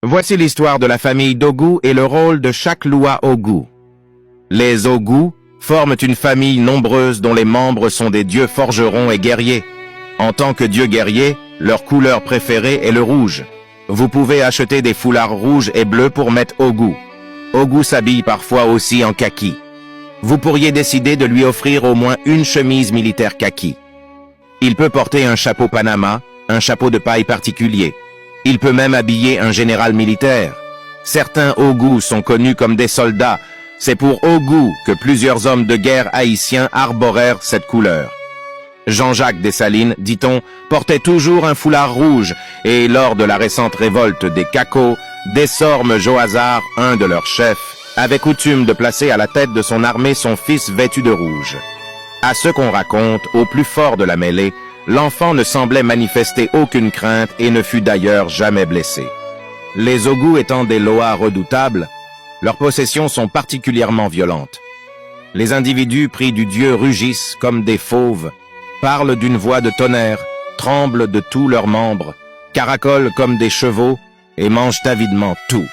Voici l'histoire de la famille d'Ogu et le rôle de chaque loi Ogu. Les Ogu forment une famille nombreuse dont les membres sont des dieux forgerons et guerriers. En tant que dieux guerriers, leur couleur préférée est le rouge. Vous pouvez acheter des foulards rouges et bleus pour mettre Ogu. Ogu s'habille parfois aussi en kaki. Vous pourriez décider de lui offrir au moins une chemise militaire kaki. Il peut porter un chapeau Panama, un chapeau de paille particulier. Il peut même habiller un général militaire. Certains Ogu sont connus comme des soldats. C'est pour Ogu que plusieurs hommes de guerre haïtiens arborèrent cette couleur. Jean-Jacques Dessalines, dit-on, portait toujours un foulard rouge et lors de la récente révolte des Cacos, Desormes Joazar, un de leurs chefs, avait coutume de placer à la tête de son armée son fils vêtu de rouge. À ce qu'on raconte, au plus fort de la mêlée, l'enfant ne semblait manifester aucune crainte et ne fut d'ailleurs jamais blessé. Les Ogu étant des Loas redoutables, leurs possessions sont particulièrement violentes. Les individus pris du dieu rugissent comme des fauves, parlent d'une voix de tonnerre, tremblent de tous leurs membres, caracolent comme des chevaux et mangent avidement tout.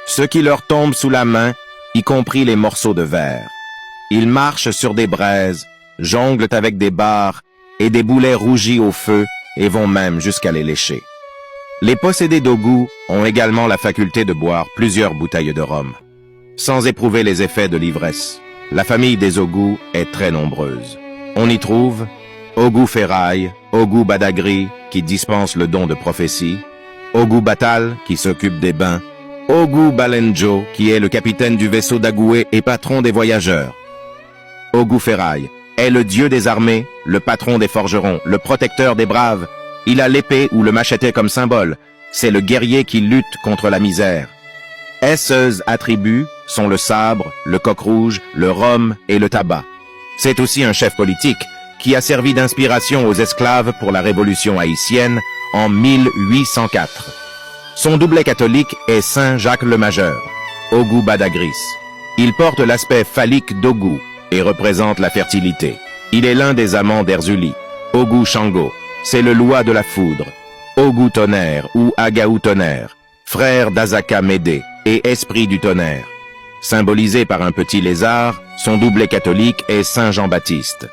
Ce qui leur tombe sous la main, y compris les morceaux de verre. Ils marchent sur des braises, jonglent avec des barres et des boulets rougis au feu et vont même jusqu'à les lécher. Les possédés d'Ogu ont également la faculté de boire plusieurs bouteilles de rhum, sans éprouver les effets de l'ivresse. La famille des Ogu est très nombreuse. On y trouve Ogu Ferraille, Ogu Badagri, qui dispense le don de prophétie, Ogu Batal, qui s'occupe des bains, Ogu Balenjo, qui est le capitaine du vaisseau d'Agoué et patron des voyageurs. Ogu Ferraille est le dieu des armées, le patron des forgerons, le protecteur des braves. Il a l'épée ou le macheté comme symbole. C'est le guerrier qui lutte contre la misère. Ses attributs sont le sabre, le coq rouge, le rhum et le tabac. C'est aussi un chef politique qui a servi d'inspiration aux esclaves pour la révolution haïtienne en 1804. Son doublet catholique est Saint Jacques le Majeur, Ogu Badagris. Il porte l'aspect phallique d'Ogu et représente la fertilité. Il est l'un des amants d'Erzuli. Ogu Shango, c'est le loi de la foudre. Ogu Tonnerre ou Agaou Tonnerre, frère d'Azaka Médé et esprit du tonnerre. Symbolisé par un petit lézard, son doublet catholique est Saint Jean-Baptiste.